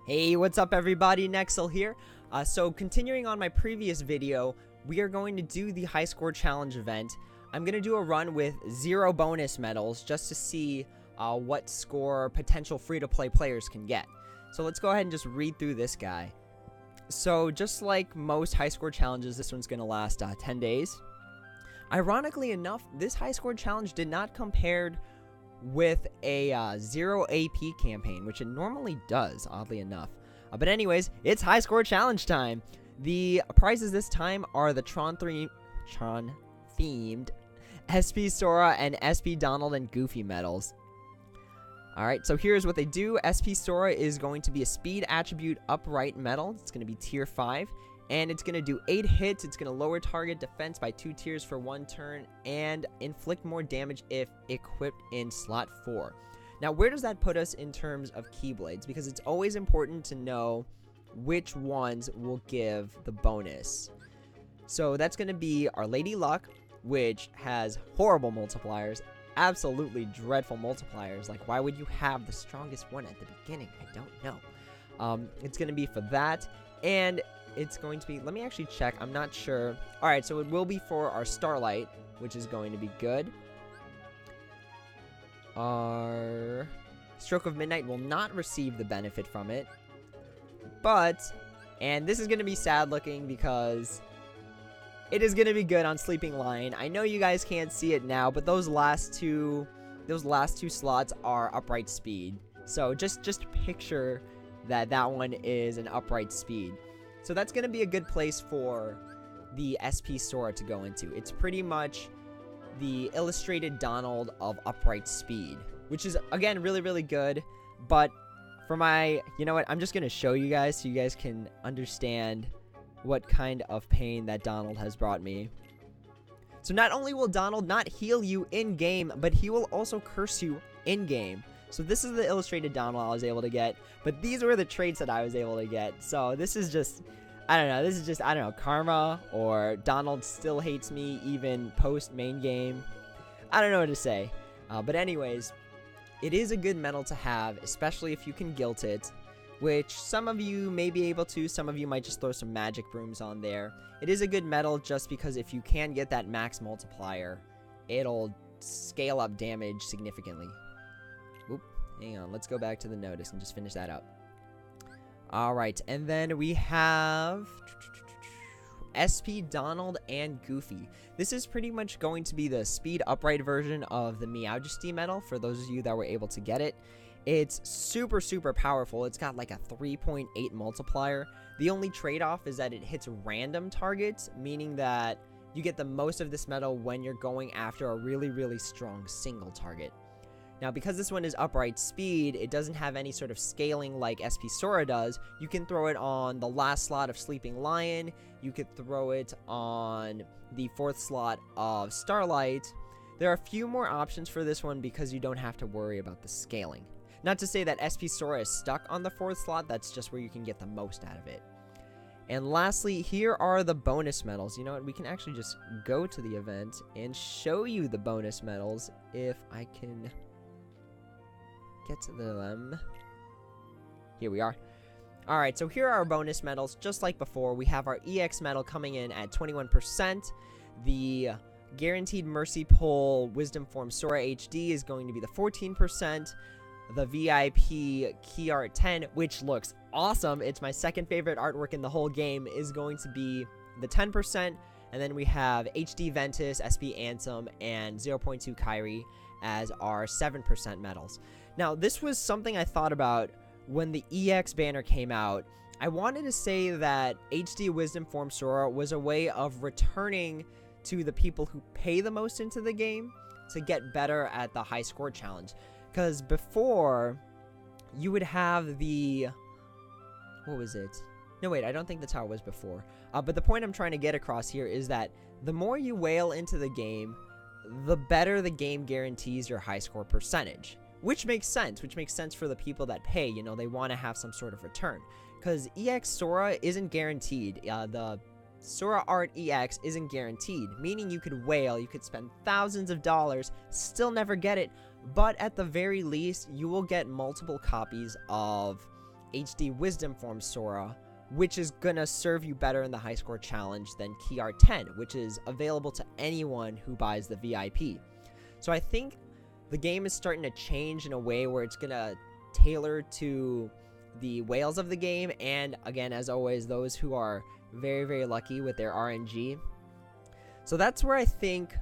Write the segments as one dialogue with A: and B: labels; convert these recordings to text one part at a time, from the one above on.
A: Hey, what's up everybody, Nexel here. So continuing on my previous video, we are going to do the high score challenge event. I'm going to do a run with 0 bonus medals just to see what score potential free-to-play players can get. So let's go ahead and just read through this guy. So just like most high score challenges, this one's going to last 10 days. Ironically enough, this high score challenge did not compare with a 0 AP campaign, which it normally does, oddly enough. But anyways, it's high score challenge time. The prizes this time are the Tron themed SP Sora and SP Donald and Goofy medals. Alright, so here's what they do. SP Sora is going to be a speed attribute upright medal. It's going to be tier 5. And it's going to do 8 hits, it's going to lower target defense by 2 tiers for 1 turn, and inflict more damage if equipped in slot 4. Now, where does that put us in terms of Keyblades? Because it's always important to know which ones will give the bonus. So that's going to be Our Lady Luck, which has horrible multipliers, absolutely dreadful multipliers. Like, why would you have the strongest one at the beginning? I don't know. It's going to be for that, and it's going to be, let me actually check, I'm not sure. Alright, so it will be for our Starlight, which is going to be good. Our Stroke of Midnight will not receive the benefit from it. But, and this is going to be sad looking because it is going to be good on Sleeping Lion. I know you guys can't see it now, but those last two slots are upright speed. So just picture that one is an upright speed. So that's going to be a good place for the SP Sora to go into. It's pretty much the illustrated Donald of upright speed, which is, again, really, really good. But for my, you know what, I'm just going to show you guys so you guys can understand what kind of pain that Donald has brought me. So not only will Donald not heal you in-game, but he will also curse you in-game. So this is the illustrated Donald I was able to get, but these were the traits that I was able to get. So this is just, I don't know, this is just, I don't know, karma, or Donald still hates me even post main game. I don't know what to say. But anyways, it is a good medal to have, especially if you can guilt it, which some of you may be able to, some of you might just throw some magic brooms on there. It is a good medal just because if you can get that max multiplier, it'll scale up damage significantly. Oop, hang on, let's go back to the notice and just finish that up. Alright, and then we have SP Donald and Goofy. This is pretty much going to be the speed upright version of the Meowjesty medal for those of you that were able to get it. It's super, super powerful. It's got like a 3.8 multiplier. The only trade-off is that it hits random targets, meaning that you get the most of this medal when you're going after a really, really strong single target. Now, because this one is upright speed, it doesn't have any sort of scaling like SP Sora does. You can throw it on the last slot of Sleeping Lion. You could throw it on the 4th slot of Starlight. There are a few more options for this one because you don't have to worry about the scaling. Not to say that SP Sora is stuck on the 4th slot, that's just where you can get the most out of it. And lastly, here are the bonus medals. You know what, we can actually just go to the event and show you the bonus medals if I can get to them. Here we are. Alright, so here are our bonus medals. Just like before, we have our EX medal coming in at 21%. The Guaranteed Mercy Pull Wisdom Form Sora HD is going to be the 14%. The VIP Key Art 10, which looks awesome, it's my second favorite artwork in the whole game, is going to be the 10%. And then we have HD Ventus, SP Ansem, and 0.2 Kyrie as our 7% medals. Now, this was something I thought about when the EX banner came out. I wanted to say that HD Wisdom Form Sora was a way of returning to the people who pay the most into the game to get better at the high score challenge. Because before, you would have the, what was it? No, wait, I don't think that's how it was before. But the point I'm trying to get across here is that the more you whale into the game, the better the game guarantees your high score percentage. Which makes sense for the people that pay, you know, they want to have some sort of return. Because EX Sora isn't guaranteed. The Sora Art EX isn't guaranteed, meaning you could whale, you could spend thousands of dollars, still never get it, but at the very least, you will get multiple copies of HD Wisdom Form Sora, which is gonna serve you better in the high score challenge than Key Art 10, which is available to anyone who buys the VIP. So I think the game is starting to change in a way where it's gonna tailor to the whales of the game, and again, as always, those who are very, very lucky with their RNG. So that's where I think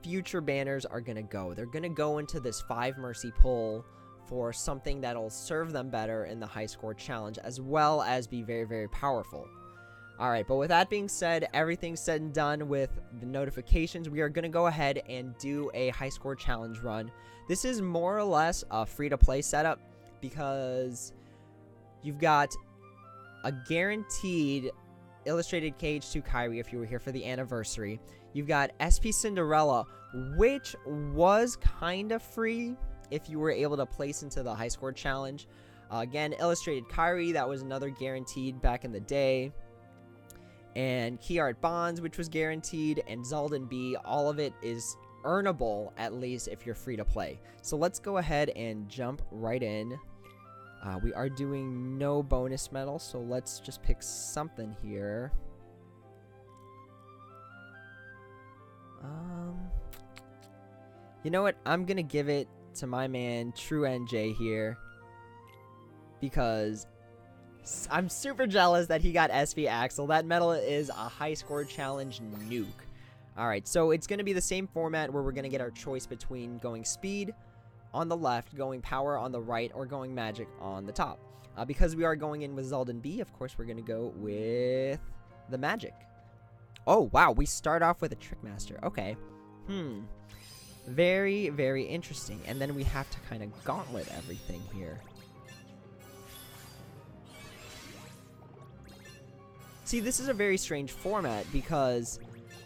A: future banners are gonna go. They're gonna go into this 5 Mercy pull for something that'll serve them better in the high score challenge, as well as be very, very powerful. Alright, but with that being said, everything's said and done with the notifications. We are going to go ahead and do a high score challenge run. This is more or less a free-to-play setup because you've got a guaranteed illustrated KH2 Kyrie if you were here for the anniversary. You've got SP Cinderella, which was kind of free if you were able to place into the high score challenge. Again, illustrated Kyrie, that was another guaranteed back in the day. And Key Art Bonds, which was guaranteed, and Zaldin B, all of it is earnable, at least if you're free to play. So let's go ahead and jump right in. We are doing no bonus medal, so let's just pick something here. You know what? I'm going to give it to my man, True NJ here, because I'm super jealous that he got SV Axel. That medal is a high score challenge nuke. Alright, so it's going to be the same format where we're going to get our choice between going speed on the left, going power on the right, or going magic on the top. Because we are going in with Zaldin B, of course we're going to go with the magic. Oh, wow, we start off with a Trickmaster. Okay. Very, very interesting. And then we have to kind of gauntlet everything here. See, this is a very strange format because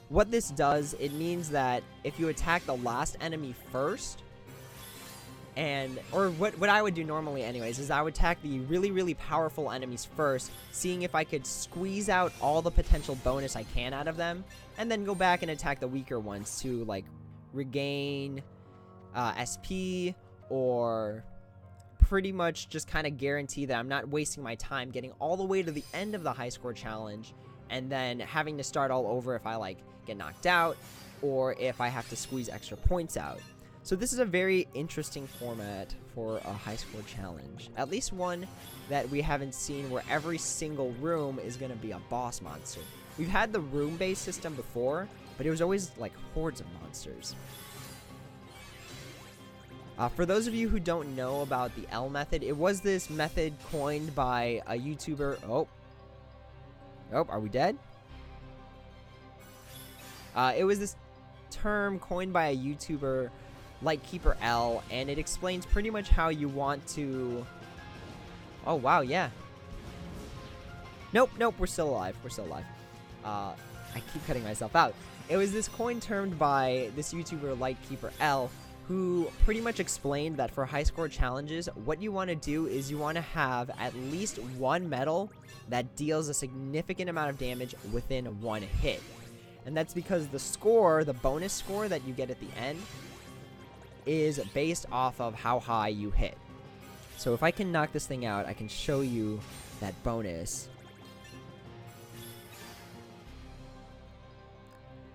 A: what this does, it means that if you attack the last enemy first, or what I would do normally anyways, is I would attack the really, really powerful enemies first, seeing if I could squeeze out all the potential bonus I can out of them, and then go back and attack the weaker ones to, like, regain SP, or pretty much just kind of guarantee that I'm not wasting my time getting all the way to the end of the high score challenge and then having to start all over if I like get knocked out or if I have to squeeze extra points out. So this is a very interesting format for a high score challenge. At least one that we haven't seen where every single room is going to be a boss monster. We've had the room-based system before, but it was always like hordes of monsters. For those of you who don't know about the L method, it was this method coined by a YouTuber. Oh, are we dead? It was this term coined by a YouTuber, Lightkeeper L, and it explains pretty much how you want to... Oh, wow, yeah. Nope, we're still alive. I keep cutting myself out. It was this coin termed by this YouTuber, Lightkeeper L, who pretty much explained that for high score challenges, what you want to do is you want to have at least one medal that deals a significant amount of damage within one hit. And that's because the score, the bonus score that you get at the end, is based off of how high you hit. So if I can knock this thing out, I can show you that bonus.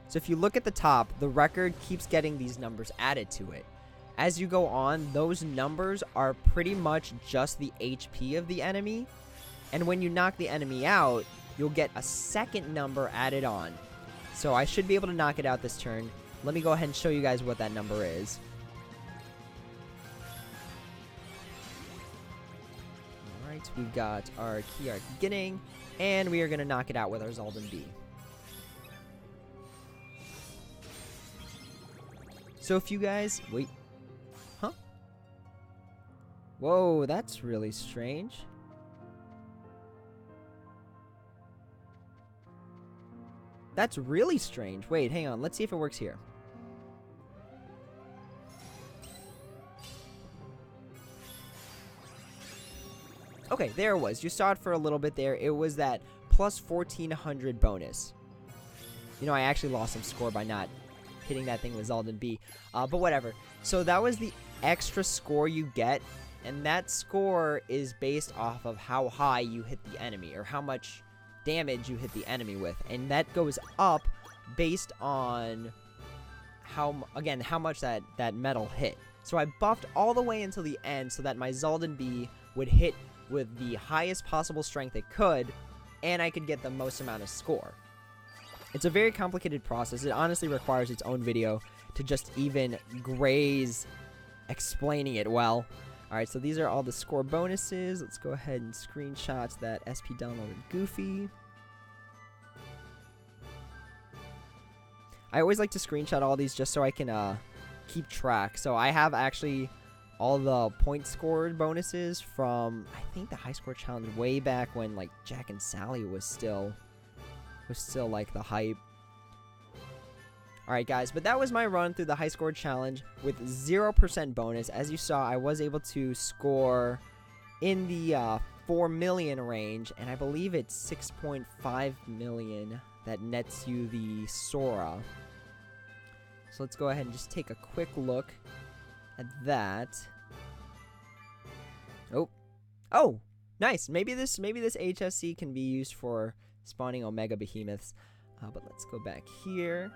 A: So if you look at the top, the record keeps getting these numbers added to it. As you go on, those numbers are pretty much just the HP of the enemy. And when you knock the enemy out, you'll get a second number added on. So I should be able to knock it out this turn. Let me go ahead and show you guys what that number is. Alright, we've got our key art beginning, and we are going to knock it out with our Zaldin B. So if you guys... Wait. Huh? Whoa, that's really strange. That's really strange. Wait, hang on. Let's see if it works here. Okay, there it was. You saw it for a little bit there. It was that plus 1400 bonus. You know, I actually lost some score by not hitting that thing with Zaldin B. But whatever. So that was the extra score you get and that score is based off of how high you hit the enemy, or how much damage you hit the enemy with, and that goes up based on how much that metal hit. So I buffed all the way until the end so that my Zaldin Bee would hit with the highest possible strength it could, and I could get the most amount of score. It's a very complicated process. It honestly requires its own video to just even graze explaining it well. Alright, so these are all the score bonuses. Let's go ahead and screenshot that SP downloaded Goofy. I always like to screenshot all these just so I can keep track. So I have actually all the point scored bonuses from, I think, the high score challenge way back when like Jack and Sally was still like the hype. Alright guys, but that was my run through the high score challenge with 0% bonus. As you saw, I was able to score in the 4 million range, and I believe it's 6.5 million that nets you the Sora. So let's go ahead and just take a quick look at that. Oh, nice. Maybe this HSC can be used for spawning Omega Behemoths. But let's go back here.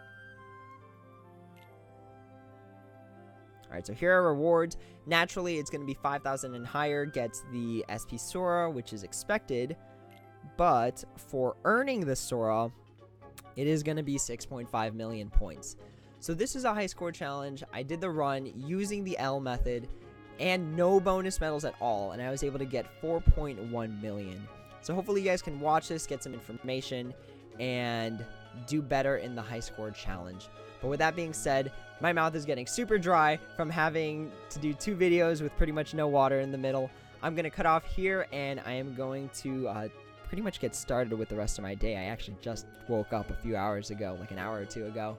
A: Alright, so here are rewards. Naturally, it's going to be 5,000 and higher gets the SP Sora, which is expected. But for earning the Sora, it is going to be 6.5 million points. So this is a high score challenge. I did the run using the L method and no bonus medals at all, and I was able to get 4.1 million. So hopefully you guys can watch this, get some information, and do better in the high score challenge. But with that being said, my mouth is getting super dry from having to do 2 videos with pretty much no water in the middle. I'm going to cut off here, and I am going to pretty much get started with the rest of my day. I actually just woke up a few hours ago, like an hour or 2 ago.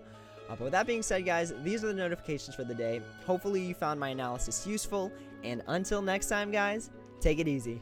A: But with that being said, guys, these are the notifications for the day. Hopefully you found my analysis useful, and until next time, guys, take it easy.